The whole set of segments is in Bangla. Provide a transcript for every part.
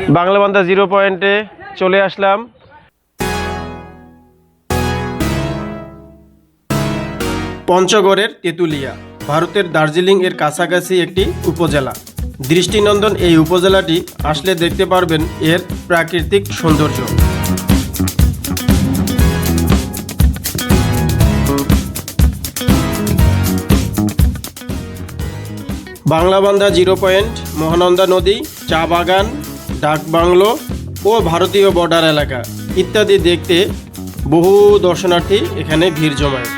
বাংলাবান্ধা জিরো পয়েন্টে চলে আসলাম। পঞ্চগড়ের তেঁতুলিয়া ভারতের দার্জিলিং এর কাছাকাছি একটি উপজেলা। দৃষ্টিনন্দন এই উপজেলাটি আসলে দেখতে পারবেন এর প্রাকৃতিক সৌন্দর্য। বাংলাবান্ধা জিরো পয়েন্ট, মহানন্দা নদী, চা বাগান, ডাক বাংলো ও ভারতীয় বর্ডার এলাকা ইত্যাদি দেখতে বহু দর্শনার্থী এখানে ভিড় জমায়।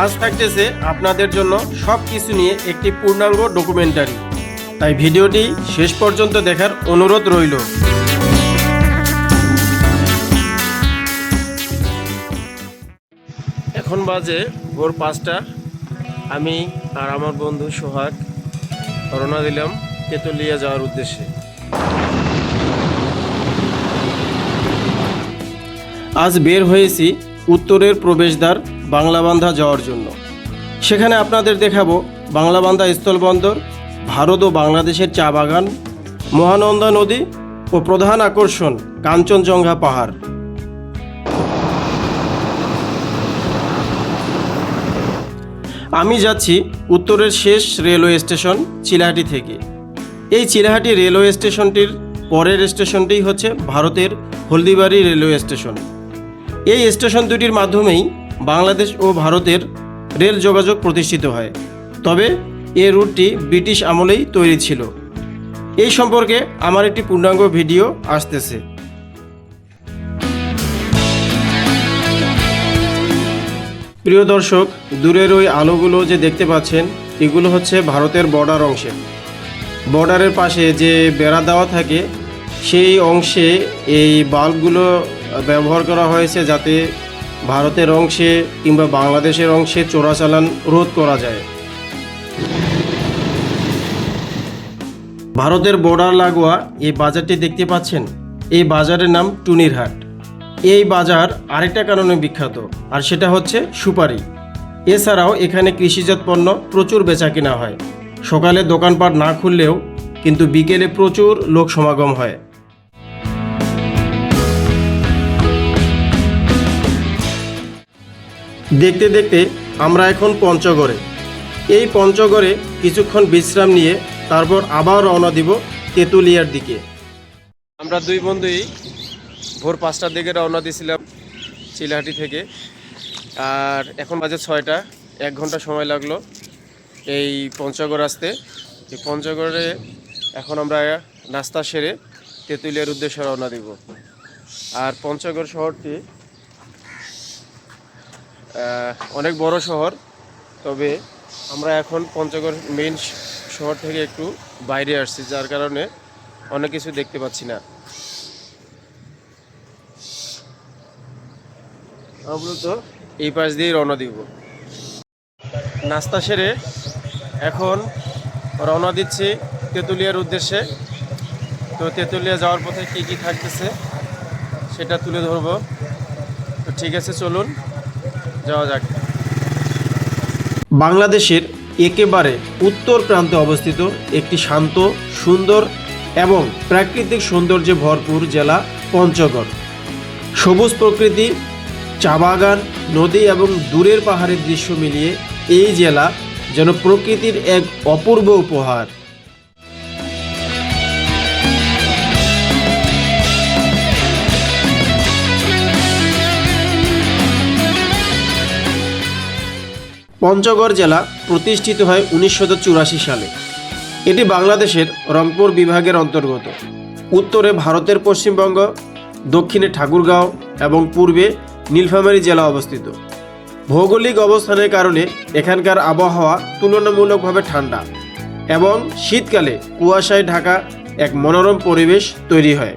আজ থাকতেছে আপনাদের জন্য সব কিছু নিয়ে একটি পূর্ণাঙ্গ ডকুমেন্টারি, তাই ভিডিওটি শেষ পর্যন্ত দেখার অনুরোধ রইল। এখন বাজে ভোর 5টা। আমি আর আমার বন্ধু সোহাগ রওনা দিলাম তেঁতুলিয়া যাওয়ার উদ্দেশ্যে। আজ বের হয়েছি উত্তরের প্রবেশদ্বার বাংলাবান্ধা যাওয়ার জন্য। সেখানে আপনাদের দেখাবো বাংলাবান্ধা স্থলবন্দর, ভারত ও বাংলাদেশের চা বাগান, মহানন্দা নদী ও প্রধান আকর্ষণ কাঞ্চনজঙ্ঘা পাহাড়। আমি যাচ্ছি উত্তরের শেষ রেলওয়ে স্টেশন চিলাহাটি থেকে। এই চিলাহাটি রেলওয়ে স্টেশনটির পরের স্টেশনটি হচ্ছে ভারতের হলদিবাড়ি রেলওয়ে স্টেশন। এই স্টেশন দুটির মাধ্যমেই বাংলাদেশ ও ভারতের রেল যোগাযোগ প্রতিষ্ঠিত হয়। তবে এই রুটটি ব্রিটিশ আমলেই তৈরি ছিল। এই সম্পর্কে আমার একটি পূর্ণাঙ্গ ভিডিও আসতেছে। প্রিয় দর্শক, দূরের ওই আলোগুলো যে দেখতে পাচ্ছেন, এগুলো হচ্ছে ভারতের বর্ডার অংশে। বর্ডারের পাশে যে বেড়া দেওয়া থাকে সেই অংশে এই বাল্বগুলো ব্যবহার করা হয়েছে যাতে ভারতের অংশে কিংবা বাংলাদেশের অংশে চোরাচালান রোধ করা যায়। ভারতের বর্ডার লাগোয়া এই বাজারটি দেখতে পাচ্ছেন, এই বাজারের নাম টুনির হাট। এই বাজার আরেকটা কারণে বিখ্যাত, আর সেটা হচ্ছে সুপারি। এছাড়াও এখানে কৃষিজাত পণ্য প্রচুর বেচা কেনা হয়। সকালে দোকানপাট না খুললেও কিন্তু বিকেলে প্রচুর লোক সমাগম হয়। দেখতে দেখতে আমরা এখন পঞ্চগড়ে। এই পঞ্চগড়ে কিছুক্ষণ বিশ্রাম নিয়ে তারপর আবার রওনা দিব তেঁতুলিয়ার দিকে। আমরা দুই বন্ধুই ভোর 5টার দিকে রওনা দিয়েছিলাম চিলাহাটি থেকে, আর এখন বাজে 6টা। 1 ঘন্টা সময় লাগলো এই পঞ্চগড় আসতে। এই পঞ্চগড়ে এখন আমরা নাস্তা সেরে তেঁতুলিয়ার উদ্দেশ্যে রওনা দিব। আর পঞ্চগড় শহরটি অনেক বড় শহর, তবে আমরা এখন পঞ্চগড় মেইন শহর থেকে একটু বাইরে আসছি, যার কারণে অনেক কিছু দেখতে পাচ্ছি না। আমরা তো এই পাশ দিয়ে রওনা দিব। নাস্তা সেরে এখন রওনা দিচ্ছি তেঁতুলিয়ার উদ্দেশ্যে। তো তেঁতুলিয়া যাওয়ার পথে কী কী থাকতেছে সেটা তুলে ধরবো। তো ঠিক আছে, চলুন যাওয়া যাক। বাংলাদেশের একেবারে উত্তর প্রান্তে অবস্থিত একটি শান্ত, সুন্দর এবং প্রাকৃতিক সৌন্দর্যে ভরপুর জেলা পঞ্চগড়। সবুজ প্রকৃতি, চা বাগান, নদী এবং দূরের পাহাড়ের দৃশ্য মিলিয়ে এই জেলা যেন প্রকৃতির এক অপূর্ব উপহার। পঞ্চগড় জেলা প্রতিষ্ঠিত হয় 1984 সালে। এটি বাংলাদেশের রংপুর বিভাগের অন্তর্গত। উত্তরে ভারতের পশ্চিমবঙ্গ, দক্ষিণে ঠাকুরগাঁও এবং পূর্বে নীলফামারী জেলা অবস্থিত। ভৌগোলিক অবস্থানের কারণে এখানকার আবহাওয়া তুলনামূলকভাবে ঠান্ডা এবং শীতকালে কুয়াশায় ঢাকা এক মনোরম পরিবেশ তৈরি হয়।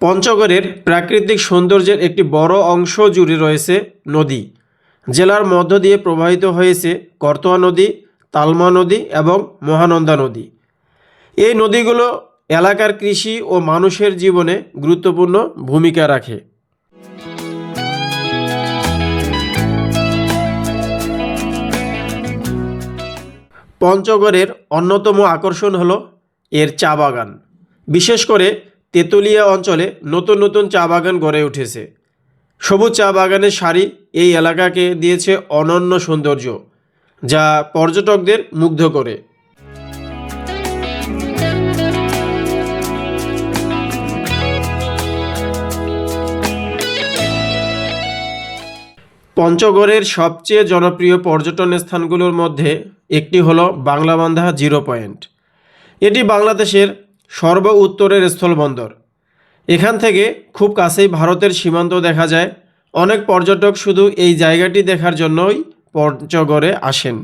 পঞ্চগড়ের প্রাকৃতিক সৌন্দর্যের একটি বড় অংশ জুড়ে রয়েছে নদী। জেলার মধ্য দিয়ে প্রবাহিত হয়েছে করতোয়া নদী, তালমা নদী এবং মহানন্দা নদী। এই নদীগুলো এলাকার কৃষি ও মানুষের জীবনে গুরুত্বপূর্ণ ভূমিকা রাখে। পঞ্চগড়ের অন্যতম আকর্ষণ হলো এর চা বাগান। বিশেষ করে তেঁতুলিয়া অঞ্চলে নতুন নতুন চা বাগান গড়ে উঠেছে। সবুজ চা বাগানের সারি এই এলাকাকে দিয়েছে অনন্য সৌন্দর্য, যা পর্যটকদের মুগ্ধ করে। পঞ্চগড়ের সবচেয়ে জনপ্রিয় পর্যটন স্থানগুলোর মধ্যে একটি হলো বাংলাবান্ধা জিরো পয়েন্ট। এটি বাংলাদেশের সর্ব উত্তরের স্থলবন্দর। এখান থেকে খুব কাছেই ভারতের সীমান্ত দেখা যায়। অনেক পর্যটক শুধু এই জায়গাটি দেখার জন্যই পঞ্চগড়ে আসেন।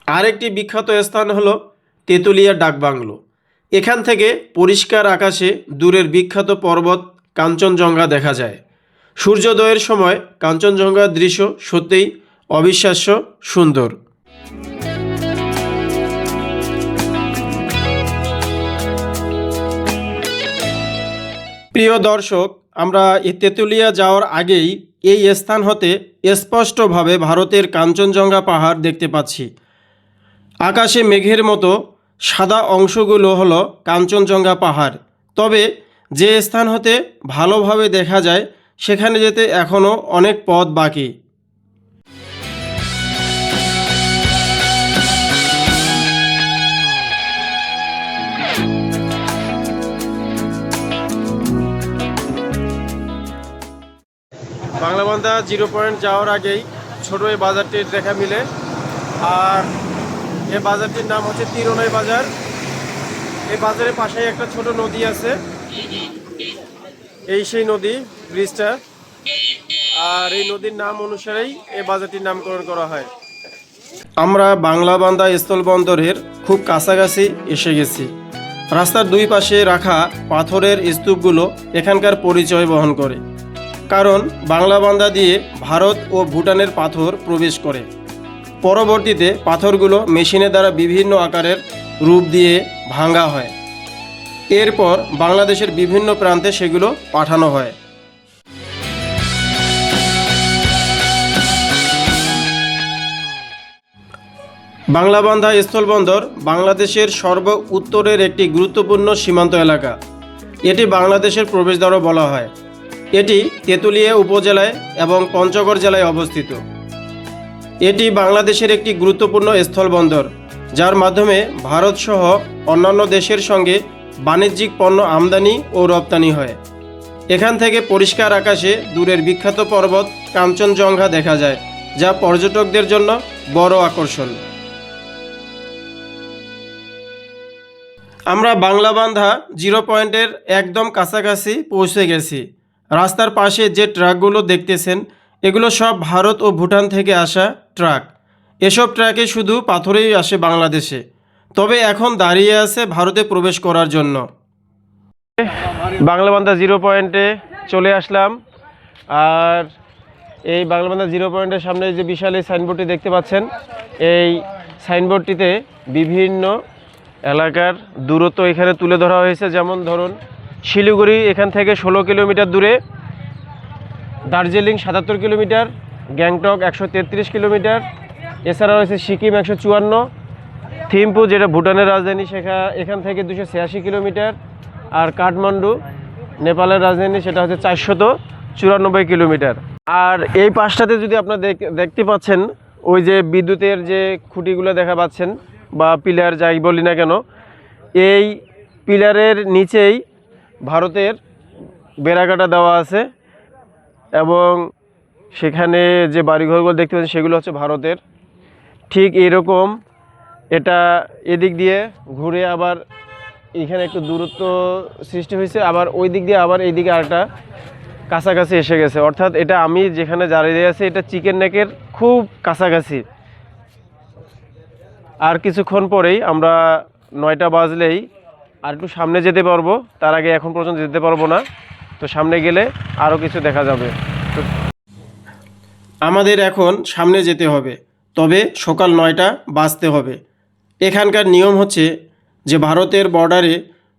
আরেকটি বিখ্যাত স্থান হলো তেঁতুলিয়া ডাকবাংলো। এখান থেকে পরিষ্কার আকাশে দূরের বিখ্যাত পর্বত কাঞ্চনজঙ্ঘা দেখা যায়। সূর্যোদয়ের সময় কাঞ্চনজঙ্ঘার দৃশ্য সত্যিই অবিশ্বাস্য সুন্দর। প্রিয় দর্শক, আমরা এই তেঁতুলিয়া যাওয়ার আগেই এই স্থান হতে স্পষ্টভাবে ভারতের কাঞ্চনজঙ্ঘা পাহাড় দেখতে পাচ্ছি। আকাশে মেঘের মতো সাদা অংশগুলো হলো কাঞ্চনজঙ্ঘা পাহাড়। তবে যে স্থান হতে ভালোভাবে দেখা যায় সেখানে যেতে এখনও অনেক পথ বাকি। বাংলাবান্ধা জিরো পয়েন্ট যাওয়ার আগেই ছোট এই বাজারটির দেখা মিলে। আর এই বাজারটির নাম হচ্ছে তিরোনাই বাজার। এই বাজারের পাশেই একটা ছোট নদী আছে, এই সেই নদী, ব্রিজটা। আর এই নদীর নাম অনুসারেই এই বাজারটির নামকরণ করা হয়। আমরা বাংলাবান্ধা স্থলবন্দরের খুব কাছাকাছি এসে গেছি। রাস্তার দুই পাশে রাখা পাথরের স্তূপগুলো এখানকার পরিচয় বহন করে, কারণ বাংলাবান্ধা দিয়ে ভারত ও ভুটানের পাথর প্রবেশ করে। পরবর্তীতে পাথরগুলো মেশিনের দ্বারা বিভিন্ন আকারের রূপ দিয়ে ভাঙা হয়। এরপর বাংলাদেশের বিভিন্ন প্রান্তে সেগুলো পাঠানো হয়। বাংলাবান্ধা স্থলবন্দর বাংলাদেশের সর্ব উত্তরের একটি গুরুত্বপূর্ণ সীমান্ত এলাকা। এটি বাংলাদেশের প্রবেশদ্বারও বলা হয়। এটি তেঁতুলিয়া উপজেলায় এবং পঞ্চগড় জেলায় অবস্থিত। এটি বাংলাদেশের একটি গুরুত্বপূর্ণ স্থলবন্দর, যার মাধ্যমে ভারতসহ অন্যান্য দেশের সঙ্গে বাণিজ্যিক পণ্য আমদানি ও রপ্তানি হয়। এখান থেকে পরিষ্কার আকাশে দূরের বিখ্যাত পর্বত কাঞ্চনজঙ্ঘা দেখা যায়, যা পর্যটকদের জন্য বড় আকর্ষণ। আমরা বাংলাবান্ধা জিরো পয়েন্টের একদম কাছাকাছি পৌঁছে গেছি। রাস্তার পাশে যে ট্রাকগুলো দেখতেছেন, এগুলো সব ভারত ও ভুটান থেকে আসা ট্রাক। এসব ট্রাকে শুধু পাথরেই আসে বাংলাদেশে, তবে এখন দাঁড়িয়ে আছে ভারতে প্রবেশ করার জন্য। বাংলাবান্ধা জিরো পয়েন্টে চলে আসলাম। আর এই বাংলাবান্ধা জিরো পয়েন্টের সামনে যে বিশাল এই সাইনবোর্ডটি দেখতে পাচ্ছেন, এই সাইনবোর্ডটিতে বিভিন্ন এলাকার দূরত্ব এখানে তুলে ধরা হয়েছে। যেমন ধরুন, শিলিগুড়ি এখান থেকে 16 কিলোমিটার দূরে, দার্জিলিং 77 কিলোমিটার, গ্যাংটক 133 কিলোমিটার, এছাড়া রয়েছে সিকিম 154, থিম্পু যেটা ভুটানের রাজধানী এখান থেকে 286 কিলোমিটার, আর কাঠমান্ডু নেপালের রাজধানী সেটা হচ্ছে 494 কিলোমিটার। আর এই পাশটাতে যদি আপনারা দেখতে পাচ্ছেন, ওই যে বিদ্যুতের যে খুঁটিগুলো দেখা পাচ্ছেন বা পিলার যাই বলি না কেন, এই পিলারের নিচেই ভারতের বেড়াকাটা দেওয়া আছে এবং সেখানে যে বাড়িঘরগুলো দেখতে পাচ্ছেন সেগুলো হচ্ছে ভারতের। ঠিক এরকম এটা এদিক দিয়ে ঘুরে আবার এখানে একটু দূরত্ব সৃষ্টি হয়েছে, আবার ওই দিক দিয়ে আবার এইদিকে আরেকটা কাছাকাছি এসে গেছে। অর্থাৎ এটা আমি যেখানে দাঁড়িয়ে আছি এটা চিকেন নেকের খুব কাছাকাছি। আর কিছুক্ষণ পরেই আমরা 9টা বাজলেই আর একটু সামনে যেতে পারবো। তার আগে এখন পর্যন্ত যেতে পারবো না, তো সামনে গেলে আরও কিছু দেখা যাবে। আমাদের এখন সামনে যেতে হবে, তবে সকাল 9টা বাজতে হবে। এখানকার নিয়ম হচ্ছে যে ভারতের বর্ডারে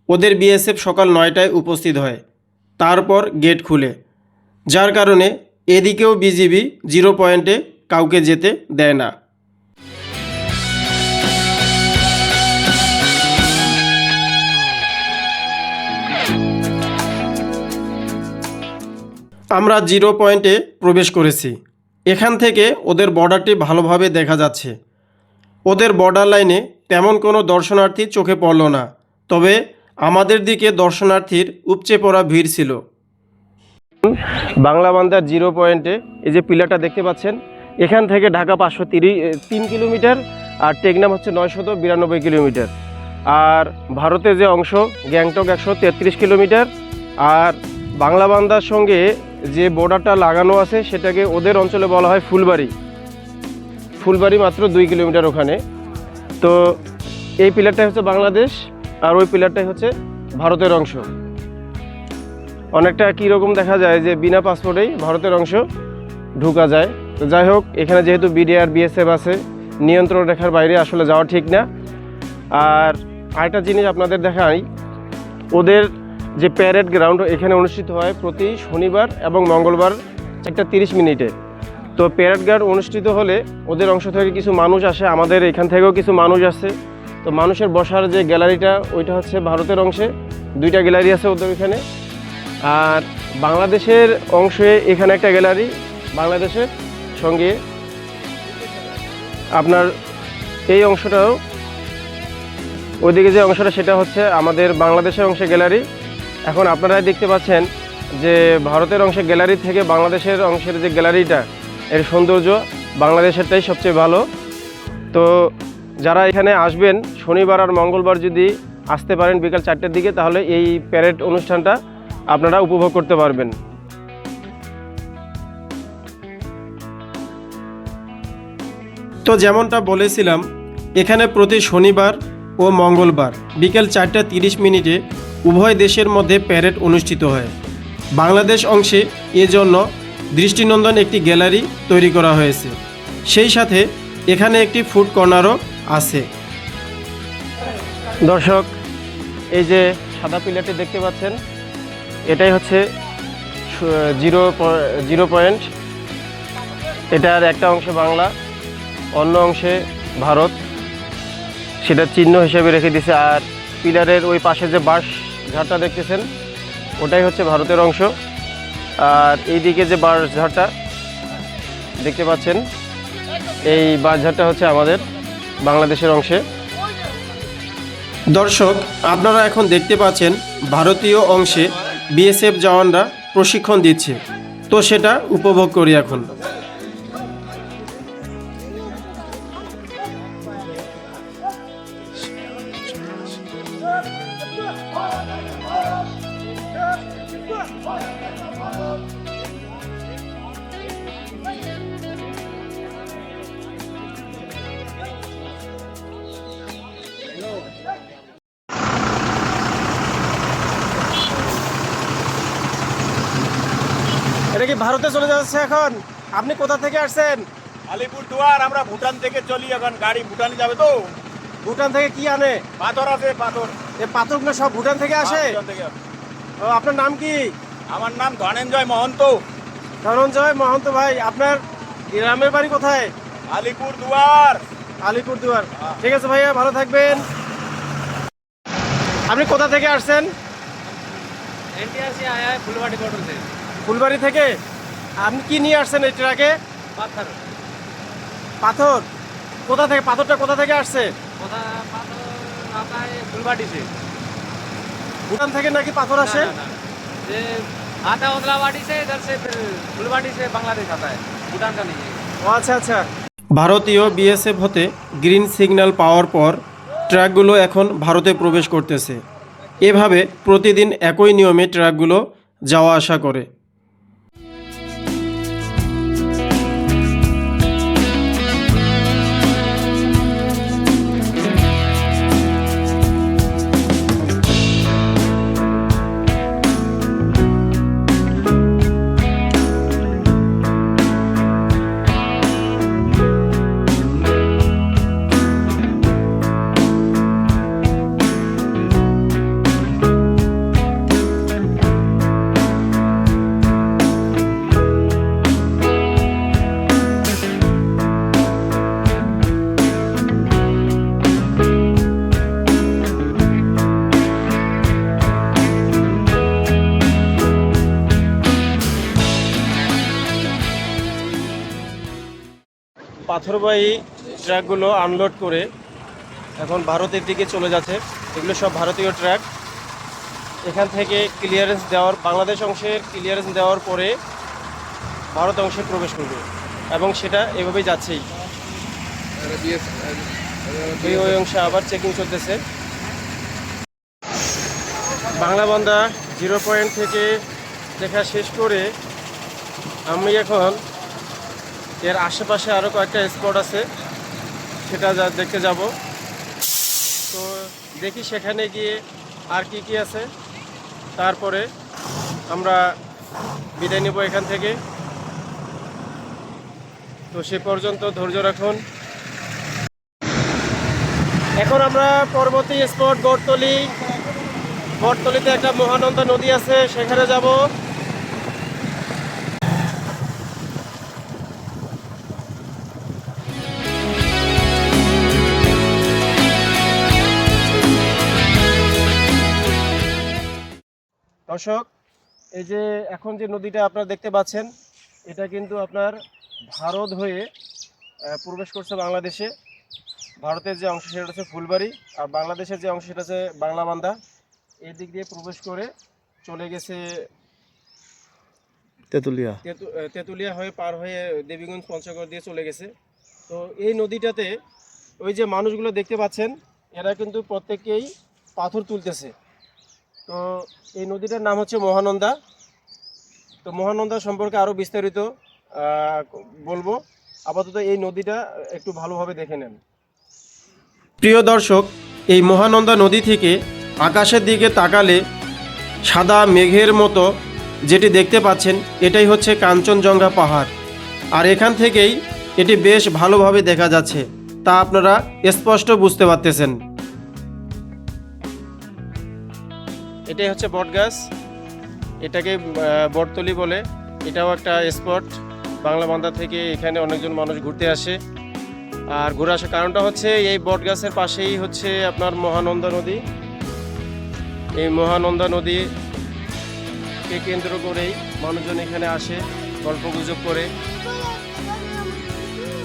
ওদের বিএসএফ সকাল 9টায় উপস্থিত হয়, তারপর গেট খুলে, যার কারণে এদিকেও বিজিবি 0 পয়েন্টে কাউকে যেতে দেয় না। আমরা 0 পয়েন্টে প্রবেশ করেছি। এখান থেকে ওদের বর্ডারটি ভালোভাবে দেখা যাচ্ছে। ওদের বর্ডার লাইনে তেমন কোনো দর্শনার্থী চোখে পড়ল না, তবে আমাদের দিকে দর্শনার্থীর উপচে পড়া ভিড় ছিল। বাংলাবান্ধার 0 পয়েন্টে এই যে পিলারটা দেখতে পাচ্ছেন, এখান থেকে ঢাকা 503 কিলোমিটার আর টেকনাম হচ্ছে 992 কিলোমিটার। আর ভারতের যে অংশ গ্যাংটক 133 কিলোমিটার। আর বাংলাবান্ধার সঙ্গে যে বর্ডারটা লাগানো আছে সেটাকে ওদের অঞ্চলে বলা হয় ফুলবাড়ি মাত্র 2 কিলোমিটার ওখানে। তো এই পিলারটাই হচ্ছে বাংলাদেশ আর ওই পিলারটাই হচ্ছে ভারতের অংশ। অনেকটা কীরকম দেখা যায় যে বিনা পাসপোর্টেই ভারতের অংশ ঢুকা যায়। তো যাই হোক, এখানে যেহেতু বিডিআর বিএসএফ আছে, নিয়ন্ত্রণ রেখার বাইরে আসলে যাওয়া ঠিক না। আর আরেকটা জিনিস আপনাদের দেখাই, ওদের যে প্যারেড গ্রাউন্ড এখানে অনুষ্ঠিত হয় প্রতি শনিবার এবং মঙ্গলবার 4:30 মিনিটে। তো প্যারেড গ্রাউন্ড অনুষ্ঠিত হলে ওদের অংশ থেকে কিছু মানুষ আসে, আমাদের এখান থেকেও কিছু মানুষ আসে। তো মানুষের বসার যে গ্যালারিটা ওইটা হচ্ছে ভারতের অংশে, 2টা গ্যালারি আছে ওদের এখানে। আর বাংলাদেশের অংশে এখানে একটা গ্যালারি, বাংলাদেশের সঙ্গে আপনার এই অংশটাও, ওইদিকে যে অংশটা সেটা হচ্ছে আমাদের বাংলাদেশের অংশে গ্যালারি। এখন আপনারাই দেখতে পাচ্ছেন যে ভারতের অংশে গ্যালারি থেকে বাংলাদেশের অংশের যে গ্যালারিটা, এর সৌন্দর্য বাংলাদেশেরটাই সবচেয়ে ভালো। তো যারা এখানে আসবেন শনিবার আর মঙ্গলবার যদি আসতে পারেন বিকাল 4টের দিকে, তাহলে এই প্যারেড অনুষ্ঠানটা আপনারা উপভোগ করতে পারবেন। তো যেমনটা বলেছিলাম, এখানে প্রতি শনিবার ও মঙ্গলবার বিকেল 4:30 মিনিটে উভয় দেশের মধ্যে প্যারেড অনুষ্ঠিত হয়। বাংলাদেশ অংশে এজন্য দৃষ্টিনন্দন একটি গ্যালারি তৈরি করা হয়েছে, সেই সাথে এখানে একটি ফুড কর্নারও আছে। দর্শক, এই যে সাদা পিলারটি দেখতে পাচ্ছেন, এটাই হচ্ছে 0 পয়েন্ট। এটার একটা অংশে বাংলা, অন্য অংশে ভারত, সেটা চিহ্ন হিসেবে রেখে দিয়েছে। আর পিলারের ওই পাশে যে বাঁশ ঝাড়টা দেখতেছেন, ওটাই হচ্ছে ভারতের অংশ। আর এই দিকে যে বাঁশ ঝাড়টা দেখতে পাচ্ছেন, এই বাঁশ ঝাড়টা হচ্ছে আমাদের বাংলাদেশের অংশে। দর্শক, আপনারা এখন দেখতে পাচ্ছেন ভারতীয় অংশে বিএসএফ জওয়ানরা প্রশিক্ষণ দিচ্ছে, তো সেটা উপভোগ করি এখন। এটা কি ভারতে চলে যাচ্ছে এখন? আপনি কোথা থেকে আসছেন? আলিপুরদুয়ার। আমরা ভুটান থেকে চলি, এখন গাড়ি ভুটানে যাবে। তো ভুটান থেকে কি আনে? পাথর আছে, পাথর। এই পাথরগুলো সব ভুটান থেকে আসে? ভুটান থেকে। ও, আপনার নাম কি? আমার নাম ধনঞ্জয় মহন্ত। ধনঞ্জয় মহন্ত ভাই, আপনার গ্রামের বাড়ি কোথায়? আলিপুরদুয়ার। আলিপুরদুয়ার। ঠিক আছে ভাইয়া, ভালো থাকবেন। আপনি কোথা থেকে আসছেন? एनटीआर से आया है, फुलवाड़ी बॉर्डर से। ফুলবাড়ি থেকে। আপনি কি নিয়ে আসছেন এই ট্রাকে? पाथर পাথর? কোথা থেকে পাথরটা কোথা থেকে আসছে? पाथर आता है फुलवाड़ी से। ভুটান থেকে নাকি পাথর আসে? ना, ना, ना। ये आता है उदलावाड़ी से, इधर से फिर फुलवाड़ी से बांग्लादेश आता है, भूटान का नहीं है। ও আচ্ছা আচ্ছা। ভারতীয় বিএসএফ হতে গ্রিন সিগন্যাল পাওয়ার পর ট্রাকগুলো এখন ভারতে প্রবেশ করতেছে। এভাবে প্রতিদিন একই নিয়মে ট্রাকগুলো যাওয়া আসা করে। পাথরবাহী ট্রাকগুলো আনলোড করে এখন ভারতের দিকে চলে যাচ্ছে। এগুলো সব ভারতীয় ট্রাক। এখান থেকে ক্লিয়ারেন্স দেওয়ার, বাংলাদেশ অংশের ক্লিয়ারেন্স দেওয়ার পরে ভারত অংশে প্রবেশ করবে এবং সেটা এভাবেই যাচ্ছেই। ওই অংশে আবার চেকিং চলতেছে। বাংলাবান্ধা 0 পয়েন্ট থেকে দেখা শেষ করে আমি এখন এর আশেপাশে আরও কয়েকটা স্পট আছে, সেটা দেখতে যাব। তো দেখি সেখানে গিয়ে আর কি কি আছে, তারপরে আমরা বিদায় নেব এখান থেকে। তো সে পর্যন্ত ধৈর্য রাখুন। এখন আমরা পরবর্তী স্পট বটতলিতে একটা মহানন্দা নদী আছে, সেখানে যাব। দর্শক, এই যে এখন যে নদীটা আপনারা দেখতে পাচ্ছেন, এটা কিন্তু আপনার ভারত হয়ে প্রবেশ করছে বাংলাদেশে। ভারতের যে অংশ সেটা হচ্ছে ফুলবাড়ি, আর বাংলাদেশের যে অংশ সেটা হচ্ছে বাংলাবান্ধা। এই দিক দিয়ে প্রবেশ করে চলে গেছে তেঁতুলিয়া হয়ে পার হয়ে দেবীগঞ্জ পঞ্চগড় দিয়ে চলে গেছে। তো এই নদীটাতে ওই যে মানুষগুলো দেখতে পাচ্ছেন, এরা কিন্তু প্রত্যেকেই পাথর তুলতেছে। তো এই নদীটার নাম হচ্ছে মহানন্দা। তো মহানন্দা সম্পর্কে আরও বিস্তারিত বলবো। আপাতত এই নদীটা একটু ভালোভাবে দেখে নেন। প্রিয় দর্শক, এই মহানন্দা নদী থেকে আকাশের দিকে তাকালে সাদা মেঘের মতো যেটি দেখতে পাচ্ছেন, এটাই হচ্ছে কাঞ্চনজঙ্ঘা পাহাড়। আর এখান থেকেই এটি বেশ ভালোভাবে দেখা যাচ্ছে, তা আপনারা স্পষ্ট বুঝতে পারতেছেন। এটাই হচ্ছে বটগাছ, এটাকে বটতলি বলে। এটাও একটা স্পট। বাংলাবান্ধা থেকে এখানে অনেকজন মানুষ ঘুরতে আসে। আর ঘুরে আসার কারণটা হচ্ছে এই বটগাছের পাশেই হচ্ছে আপনার মহানন্দা নদী। এই মহানন্দা নদীকে কেন্দ্র করেই মানুষজন এখানে আসে, গল্প গুজব করে।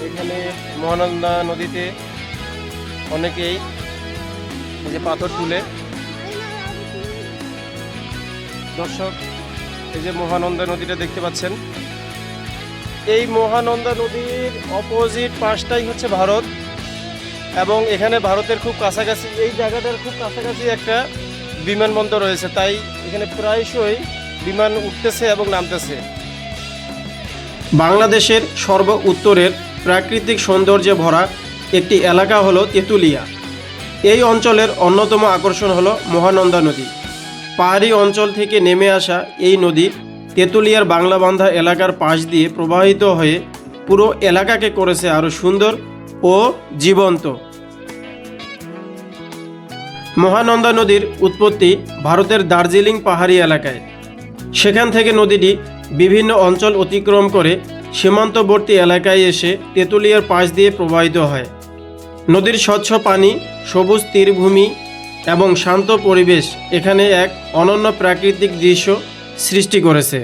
এখানে মহানন্দা নদীতে অনেকেই এই যে পাথর তুলে। দর্শক, এই যে মহানন্দা নদীটা দেখতে পাচ্ছেন, এই মহানন্দা নদীর অপোজিট পাশটাই হচ্ছে ভারত, এবং এখানে ভারতের খুব কাছাকাছি, এই জায়গাটার খুব কাছাকাছি একটা বিমানবন্দর রয়েছে। তাই এখানে প্রায়শই বিমান উঠতেছে এবং নামতেছে। বাংলাদেশের সর্ব উত্তরের প্রাকৃতিক সৌন্দর্যে ভরা একটি এলাকা হলো তেঁতুলিয়া। এই অঞ্চলের অন্যতম আকর্ষণ হলো মহানন্দা নদী। পাহাড়ি অঞ্চল থেকে নেমে আসা এই নদী তেঁতুলিয়ার বাংলাবান্ধা এলাকার পাশ দিয়ে প্রবাহিত হয়ে পুরো এলাকাকে করেছে আরও সুন্দর ও জীবন্ত। মহানন্দা নদীর উৎপত্তি ভারতের দার্জিলিং পাহাড়ি এলাকায়। সেখান থেকে নদীটি বিভিন্ন অঞ্চল অতিক্রম করে সীমান্তবর্তী এলাকায় এসে তেঁতুলিয়ার পাশ দিয়ে প্রবাহিত হয়। নদীর স্বচ্ছ পানি, সবুজ তীরভূমি এবং শান্ত পরিবেশ এখানে এক অনন্য প্রাকৃতিক দৃশ্য সৃষ্টি করেছে।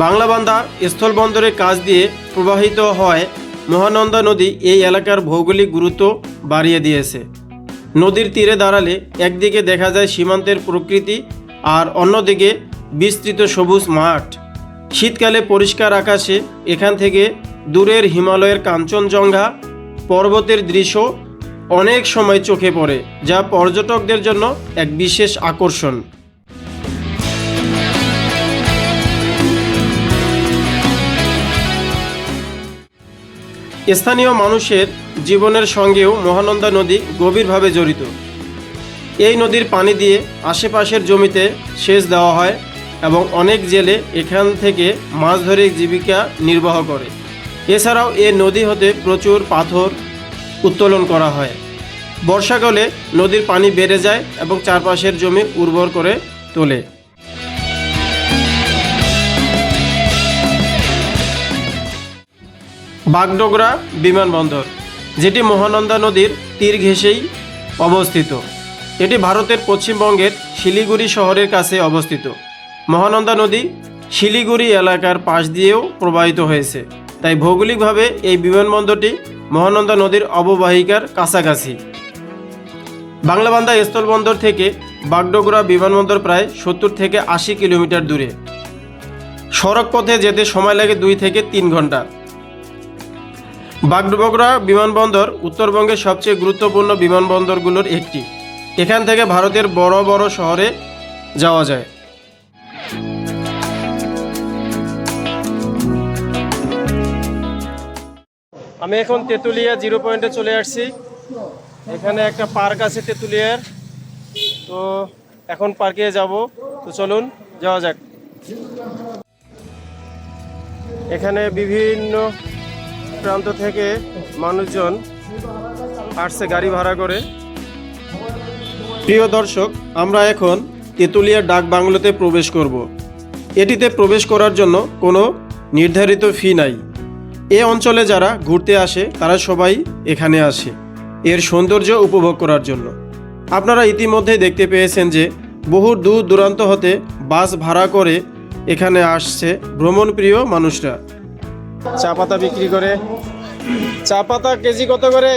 বাংলাবান্ধা স্থলবন্দরের কাছ দিয়ে প্রবাহিত হয় মহানন্দা নদী এই এলাকার ভৌগোলিক গুরুত্ব বাড়িয়ে দিয়েছে। নদীর তীরে দাঁড়ালে একদিকে দেখা যায় সীমান্তের প্রকৃতি, আর অন্যদিকে বিস্তৃত সবুজ মাঠ। শীতকালে পরিষ্কার আকাশে এখান থেকে দূরের হিমালয়ের কাঞ্চনজঙ্ঘা পর্বতের দৃশ্য অনেক সময় চোখে পড়ে, যা পর্যটকদের জন্য এক বিশেষ আকর্ষণ। স্থানীয় মানুষের জীবনের সঙ্গেও মহানন্দা নদী গভীরভাবে জড়িত। এই নদীর পানি দিয়ে আশেপাশের জমিতে সেচ দেওয়া হয় এবং অনেক জেলে এখান থেকে মাছ ধরে জীবিকা নির্বাহ করে। এছাড়াও এই নদী হতে প্রচুর পাথর উত্তোলন করা হয়। বর্ষাকালে নদীর পানি বেড়ে যায় এবং চারপাশের জমি উর্বর করে তোলে। বাগডোগরা বিমানবন্দর, যেটি মহানন্দা নদীর তীর ঘেঁষেই অবস্থিত। এটি ভারতের পশ্চিমবঙ্গের শিলিগুড়ি শহরের কাছে অবস্থিত। মহানন্দা নদী শিলিগুড়ি এলাকার পাশ দিয়েও প্রবাহিত হয়েছে, তাই ভৌগোলিকভাবে এই বিমানবন্দরটি মহানন্দা নদীর অববাহিকার কাছাকাছি। বাংলাবান্ধা স্থলবন্দর থেকে বাগডোগরা বিমানবন্দর প্রায় 70 থেকে 80 কিলোমিটার দূরে। সড়ক পথে যেতে সময় লাগে 2 থেকে 3 ঘন্টা। বাগডোগরা বিমানবন্দর উত্তরবঙ্গের সবচেয়ে গুরুত্বপূর্ণ বিমানবন্দরগুলোর একটি। এখান থেকে ভারতের বড় বড় শহরে যাওয়া যায়। আমি এখন তেঁতুলিয়া 0 পয়েন্টে চলে আসছি। এখানে একটা পার্ক আছে তেঁতুলিয়ার, তো এখন পার্কে যাব। তো চলুন যাওয়া যাক। এখানে বিভিন্ন প্রান্ত থেকে মানুষজন আসছে গাড়ি ভাড়া করে। প্রিয় দর্শক, আমরা এখন তেঁতুলিয়া ডাক বাংলোতে প্রবেশ করব। এটিতে প্রবেশ করার জন্য কোনো নির্ধারিত ফি নাই। এ অঞ্চলে যারা ঘুরতে আসে তারা সবাই এখানে আসে এর সৌন্দর্য উপভোগ করার জন্য। আপনারা ইতিমধ্যেই দেখতে পেয়েছেন যে বহু দূর দূরান্ত হতে বাস ভাড়া করে এখানে আসছে ভ্রমণপ্রিয় মানুষরা। চা পাতা বিক্রি করে। চা পাতা কেজি কত করে?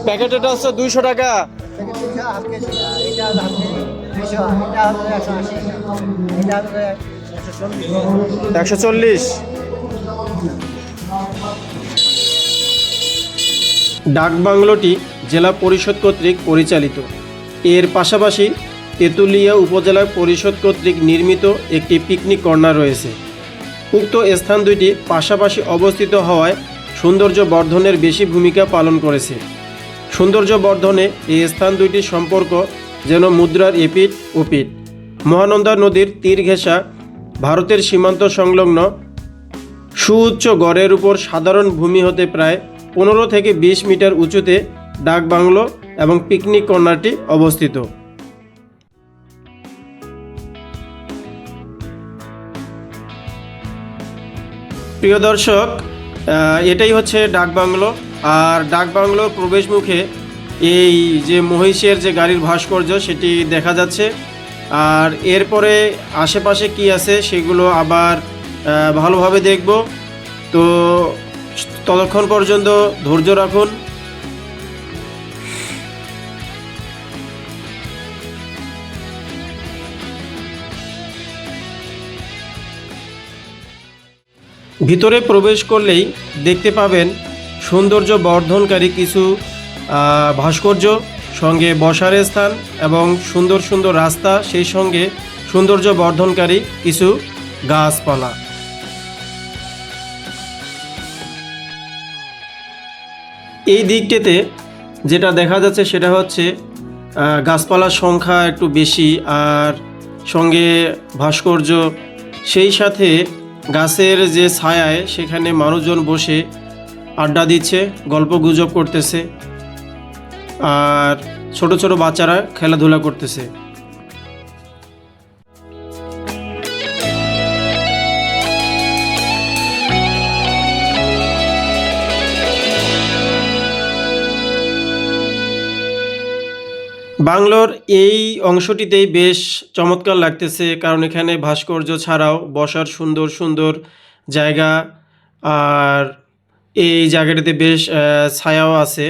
প্যাকেট এটা হচ্ছে 200 টাকা। 140। ডাক বাংলোটি জেলা পরিষদ কর্তৃক পরিচালিত। এর পাশাপাশি তেঁতুলিয়া উপজেলা পরিষদ কর্তৃক নির্মিত একটি পিকনিক কর্নার রয়েছে। উক্ত স্থান দুইটি পাশাপাশি অবস্থিত হওয়ায় সৌন্দর্য বর্ধনের বেশি ভূমিকা পালন করেছে। সৌন্দর্য বর্ধনে এই স্থান দুইটির সম্পর্ক যেন মুদ্রার এপিঠ ওপিঠ। মহানন্দা নদীর তীর ঘেঁষা ভারতের সীমান্ত সংলগ্ন সুউচ্চ গড়ের উপর সাধারণ ভূমি হতে প্রায় 15 থেকে 20 মিটার উঁচুতে ডাক বাংলো এবং পিকনিক কর্নারটি অবস্থিত। প্রিয় দর্শক, এটাই হচ্ছে ডাক বাংলো। আর ডাক বাংলোর প্রবেশ মুখে এই যে মহিষের যে গাড়ির ভাস্কর্য সেটি দেখা যাচ্ছে। আর এরপরে আশেপাশে কি আছে সেগুলো আবার ভালোভাবে দেখব। তো ততক্ষণ পর্যন্ত ধৈর্য রাখুন। ভিতরে প্রবেশ করলেই দেখতে পাবেন সৌন্দর্য বর্ধনকারী কিছু ভাস্কর্য, সঙ্গে বসার স্থান এবং সুন্দর সুন্দর রাস্তা, সেই সঙ্গে সৌন্দর্য বর্ধনকারী কিছু গাছপালা। এই দিকটিতে যেটা দেখা যাচ্ছে সেটা হচ্ছে গাছপালার সংখ্যা একটু বেশি, আর সঙ্গে ভাস্কর্য, সেই সাথে গাছের যে ছায়ায় সেখানে মানুষজন বসে আড্ডা দিচ্ছে, গল্প গুজব করতেছে, আর ছোট ছোট বাচ্চারা খেলাধুলা করতেছে। বাংলোর এই অংশটিতেই বেশ চমৎকার লাগতেছে, কারণ এখানে ভাস্কর্য ছাড়াও বসার সুন্দর সুন্দর জায়গা, আর এই জায়গাটিতে বেশ ছায়াও আছে,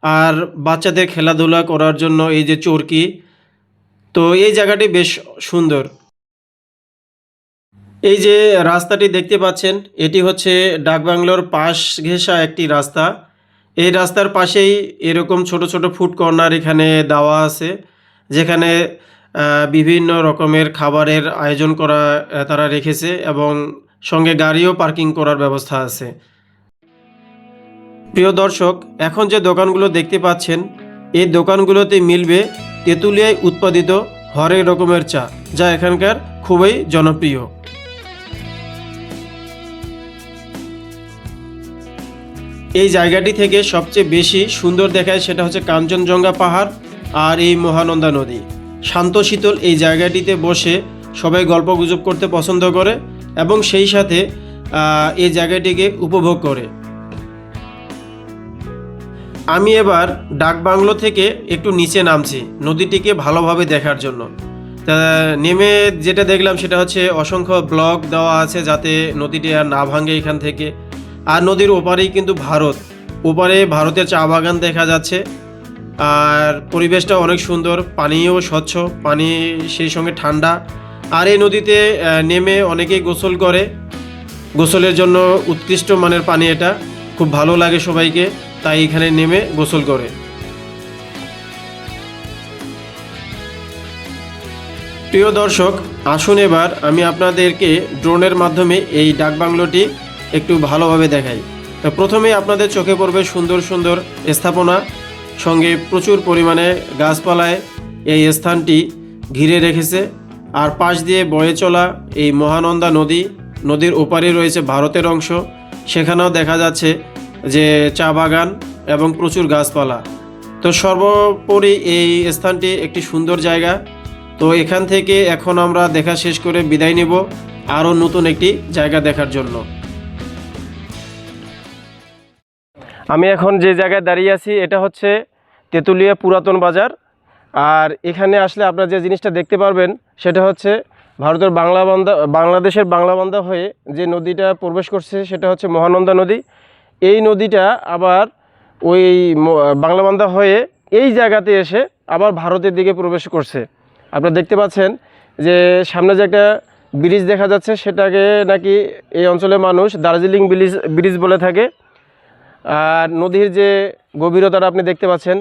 আর বাচ্চাদের খেলাধুলা করার জন্য এই যে চরকি, তো এই জায়গাটি বেশ সুন্দর। এই যে রাস্তাটি দেখতে পাচ্ছেন এটি হচ্ছে ডাকবাংলোর পাশ ঘেঁষা একটি রাস্তা। এই রাস্তার পাশেই এরকম ছোট ছোট ফুড কর্নার এখানে দেওয়া আছে, যেখানে বিভিন্ন রকমের খাবারের আয়োজন করা তারা রেখেছে এবং সঙ্গে গাড়িও পার্কিং করার ব্যবস্থা আছে। প্রিয় দর্শক, এখন যে দোকানগুলো দেখতে পাচ্ছেন এই দোকানগুলোতে মিলবে তেঁতুলিয়ায় উৎপাদিত হরেক রকমের চা, যা এখানকার খুবই জনপ্রিয়। এই জায়গাটি থেকে সবচেয়ে বেশি সুন্দর দেখায় সেটা হচ্ছে কাঞ্চনজঙ্ঘা পাহাড় আর এই মহানন্দা নদী। শান্ত শীতল এই জায়গাটিতে বসে সবাই গল্প গুজব করতে পছন্দ করে এবং সেই সাথে এই জায়গাটিকে উপভোগ করে। আমি এবার ডাকবাংলো থেকে একটু নিচে নামছি নদীটিকে ভালোভাবে দেখার জন্য। তা নেমে যেটা দেখলাম সেটা হচ্ছে অসংখ্য ব্লক দেওয়া আছে যাতে নদীটি আর না ভাঙে এখান থেকে। আর নদীর ওপারেই কিন্তু ভারত, ওপারে ভারতের চা বাগান দেখা যাচ্ছে। আর পরিবেশটা অনেক সুন্দর, পানিও স্বচ্ছ, পানি সেই সঙ্গে ঠান্ডা। আর এই নদীতে নেমে অনেকেই গোসল করে, গোসলের জন্য উৎকৃষ্ট মানের পানি, এটা খুব ভালো লাগে সবাইকে, তাই এখানে নেমে গোসল করে। প্রিয় দর্শক, আসুন এবার আমি আপনাদেরকে ড্রোনের মাধ্যমে এই ডাকবাংলোটি একটু ভালোভাবে দেখাই। তো প্রথমে আপনাদের চোখে পড়বে সুন্দর সুন্দর স্থাপনা, সঙ্গে প্রচুর পরিমাণে গাছপালায় এই স্থানটি ঘিরে রেখেছে। আর পাশ দিয়ে বয়ে চলা এই মহানন্দা নদী, নদীর ওপারে রয়েছে ভারতের অংশ, সেখানেও দেখা যাচ্ছে যে চা বাগান এবং প্রচুর গাছপালা। তো সর্বোপরি এই স্থানটি একটি সুন্দর জায়গা। তো এখান থেকে এখন আমরা দেখা শেষ করে বিদায় নেব আরও নতুন একটি জায়গা দেখার জন্য। আমি এখন যে জায়গায় দাঁড়িয়ে আছি এটা হচ্ছে তেঁতুলিয়া পুরাতন বাজার। আর এখানে আসলে আপনারা যে জিনিসটা দেখতে পারবেন সেটা হচ্ছে ভারতের বাংলাদেশের বাংলাবান্ধা হয়ে যে নদীটা প্রবেশ করছে সেটা হচ্ছে মহানন্দা নদী। এই নদীটা আবার ওই বাংলাবান্ধা হয়ে এই জায়গাতে এসে আবার ভারতের দিকে প্রবেশ করছে। আপনারা দেখতে পাচ্ছেন যে সামনে যে একটা ব্রিজ দেখা যাচ্ছে সেটাকে নাকি এই অঞ্চলের মানুষ দার্জিলিং ব্রিজ বলে থাকে। আর নদীর যে গভীরতাটা আপনি দেখতে পাচ্ছেন,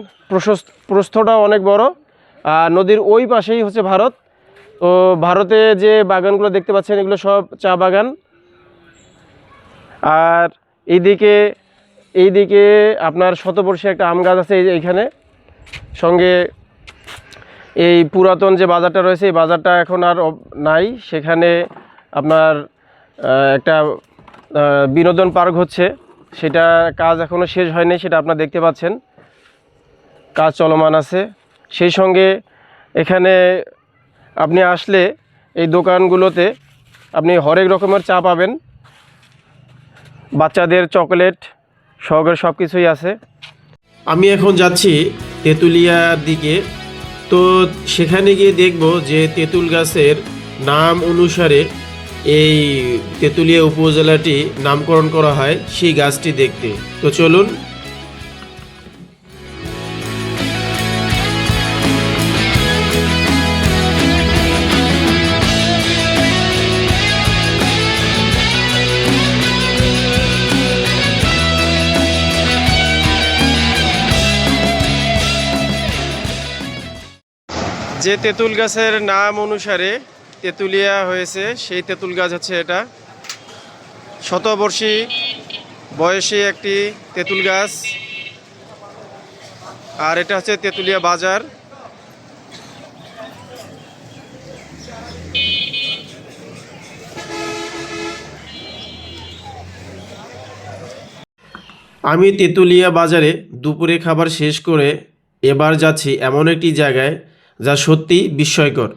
প্রস্থটাও অনেক বড়। আর নদীর ওই পাশেই হচ্ছে ভারত। তো ভারতে যে বাগানগুলো দেখতে পাচ্ছেন এগুলো সব চা বাগান। আর এইদিকে আপনার শতবর্ষী একটা আম গাছ আছে এইখানে। সঙ্গে এই পুরাতন যে বাজারটা রয়েছে এই বাজারটা এখন আর নাই, সেখানে আপনার একটা বিনোদন পার্ক হচ্ছে, সেটা কাজ এখনও শেষ হয়নি, সেটা আপনারা দেখতে পাচ্ছেন, কাজ চলমান আছে। সেই সঙ্গে এখানে আপনি আসলে এই দোকানগুলোতে আপনি হরেক রকমের চা পাবেন, বাচ্চাদের চকলেট সহকারে সব কিছুই আছে। আমি এখন যাচ্ছি তেঁতুলিয়ার দিকে। তো সেখানে গিয়ে দেখব যে তেঁতুল গাছের নাম অনুসারে এই তেঁতুলিয়া উপজেলাটি নামকরণ করা হয় সেই গাছটি দেখতে। তো চলুন। যে তেঁতুল গাছের নাম অনুসারে তেঁতুলিয়া হয়েছে সেই তেঁতুল গাছ হচ্ছে এটা, শতবর্ষী বয়সী একটি তেঁতুল গাছ। আর এটা হচ্ছে তেঁতুলিয়া বাজার। আমি তেঁতুলিয়া বাজারে দুপুরে খাবার শেষ করে এবার যাচ্ছি এমন একটি জায়গায় যা সত্যি বিস্ময়কর।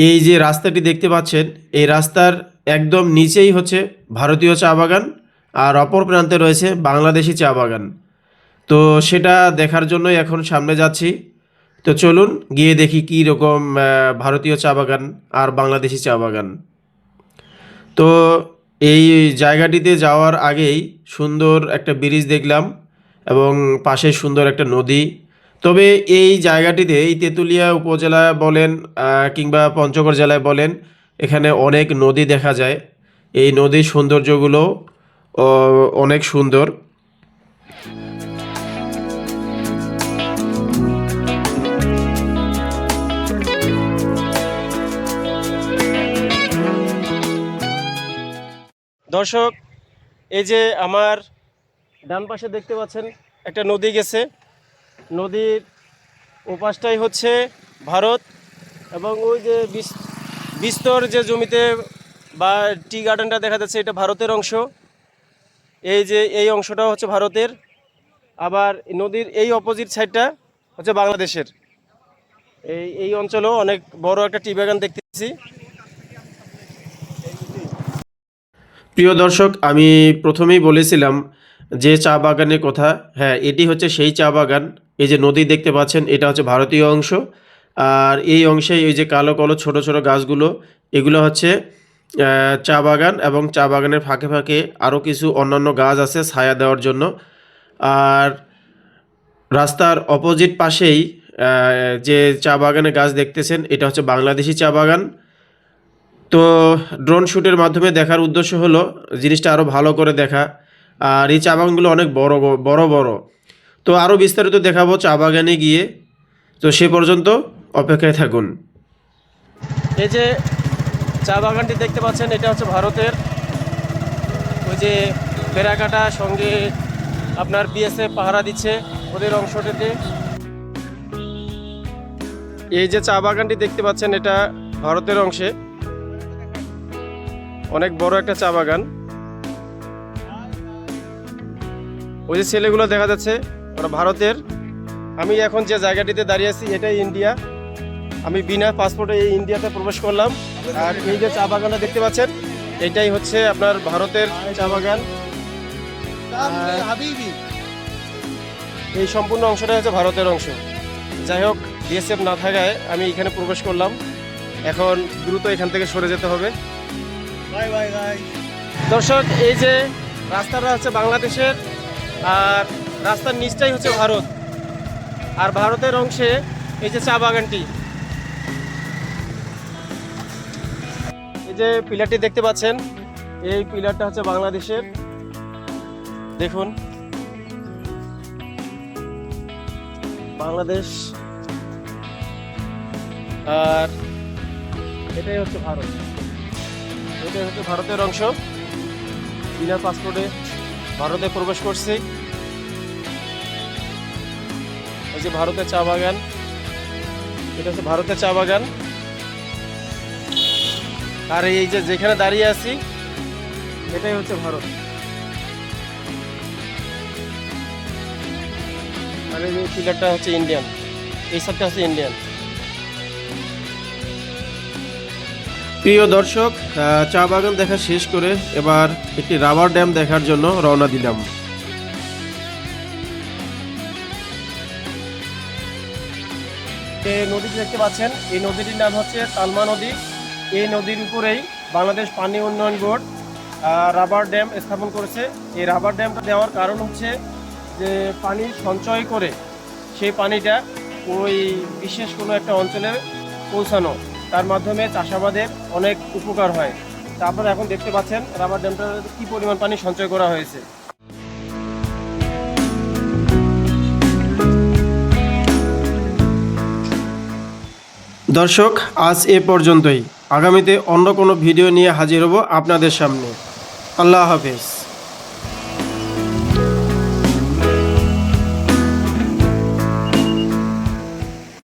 এই যে রাস্তাটি দেখতে পাচ্ছেন এই রাস্তার একদম নিচেই হচ্ছে ভারতীয় চা বাগান, আর অপর প্রান্তে রয়েছে বাংলাদেশি চা বাগান। তো সেটা দেখার জন্যই এখন সামনে যাচ্ছি। তো চলুন গিয়ে দেখি কী রকম ভারতীয় চা বাগান আর বাংলাদেশি চা বাগান। তো এই জায়গাটিতে যাওয়ার আগেই সুন্দর একটা ব্রিজ দেখলাম এবং পাশে সুন্দর একটা নদী। তবে এই জায়গাটিতে এই তেঁতুলিয়া উপজেলা বলেন কিংবা পঞ্চগড় জেলায় বলেন, এখানে অনেক নদী দেখা যায়। এই নদীর সৌন্দর্যগুলো অনেক সুন্দর। দর্শক, এই যে আমার ডান পাশে দেখতে পাচ্ছেন একটা নদী গেছে, নদীর ওপাশটাই হচ্ছে ভারত এবং ওই যে বিস্তর যে জমিতে বা টি গার্ডেনটা দেখা যাচ্ছে এটা ভারতের অংশ। এই যে এই অংশটা হচ্ছে ভারতের, আবার নদীর এই অপোজিট সাইডটা হচ্ছে বাংলাদেশের। এই অঞ্চলেও অনেক বড় একটা টি বাগান দেখতেছি। প্রিয় দর্শক, আমি প্রথমেই বলেছিলাম যে চা বাগানের কথা, হ্যাঁ এটি হচ্ছে সেই চা বাগান। এই যে নদী দেখতে পাচ্ছেন, এটা হচ্ছে ভারতীয় অংশ। আর এই অংশে এই যে কালো কালো ছোট ছোট গাছগুলো, এগুলো হচ্ছে চা বাগান, এবং চা বাগানের ফাঁকে ফাঁকে আরও কিছু অন্যান্য গাছ আছে ছায়া দেওয়ার জন্য। আর রাস্তার অপোজিট পাশেই যে চা বাগানের গাছ দেখতেছেন, এটা হচ্ছে বাংলাদেশি চা বাগান। তো ড্রোন শ্যুটের মাধ্যমে দেখার উদ্দেশ্য হলো জিনিসটা আরও ভালো করে দেখা। আর এই চা বাগানগুলো অনেক বড় বড় বড়। তো আরও বিস্তারিত দেখাবো চা বাগানে গিয়ে। তো সে পর্যন্ত অপেক্ষায় থাকুন। এই যে চা বাগানটি দেখতে পাচ্ছেন, এটা হচ্ছে ভারতের। ওই যে বেড়াকাটা সঙ্গে আপনার বিএসএফ পাহারা দিচ্ছে ওদের অংশটিতে। এই যে চা বাগানটি দেখতে পাচ্ছেন, এটা ভারতের অংশে অনেক বড় একটা চা বাগান। ওই যে ছেলেগুলো দেখা যাচ্ছে, ওরা ভারতের। আমি এখন যে জায়গাটিতে দাঁড়িয়ে আছি, এটাই ইন্ডিয়া। আমি বিনা পাসপোর্টে এই ইন্ডিয়াতে প্রবেশ করলাম। আর এই যে চা বাগানটা দেখতে পাচ্ছেন, এটাই হচ্ছে আপনার ভারতের চা বাগান। এই সম্পূর্ণ অংশটা হচ্ছে ভারতের অংশ। যাই হোক, বিএসএফ না থাকায় আমি এখানে প্রবেশ করলাম। এখন দ্রুত এখান থেকে সরে যেতে হবে। দর্শক, এই যে রাস্তাটা হচ্ছে বাংলাদেশের, আর রাস্তার নিচটাই হচ্ছে ভারত। আর ভারতের অংশে এই যে চা বাগানটি, এই যে পিলারটি দেখতে পাচ্ছেন, এই পিলারটা হচ্ছে বাংলাদেশের। দেখুন, বাংলাদেশ। আর এটাই হচ্ছে ভারত। এটাই হচ্ছে ভারতের অংশ। বিনা পাসপোর্টে ভারতে প্রবেশ করছি। এই যে ভারতের চা বাগান, এটা হচ্ছে ভারতের চা বাগান। আর এই যে যেখানে দাঁড়িয়ে আছি, এটাই হচ্ছে ভারত। আর এই যে পিলারটা হচ্ছে ইন্ডিয়ান, এই সাইডটা হচ্ছে ইন্ডিয়ান। প্রিয় দর্শক, চা বাগান দেখা শেষ করে এবার একটি রাবার ড্যাম দেখার জন্য রওনা দিলাম। এই নদীটি দেখতে পাচ্ছেন, এই নদীটির নাম হচ্ছে তালমা নদী। এই নদীর উপরেই বাংলাদেশ পানি উন্নয়ন বোর্ড রাবার ড্যাম স্থাপন করেছে। এই রাবার ড্যামটা দেওয়ার কারণ হচ্ছে যে পানি সঞ্চয় করে সেই পানিটা ওই বিশেষ কোনো একটা অঞ্চলে পৌঁছানো, তার মাধ্যমে চাষাবাদের অনেক উপকার হয়। তারপর এখন দেখতে পাচ্ছেন রাবার ড্যামটা কী পরিমাণ পানি সঞ্চয় করা হয়েছে। দর্শক, আজ এ পর্যন্তই। আগামীতে অন্য কোনো ভিডিও নিয়ে হাজির হব আপনাদের সামনে। আল্লাহ হাফেজ।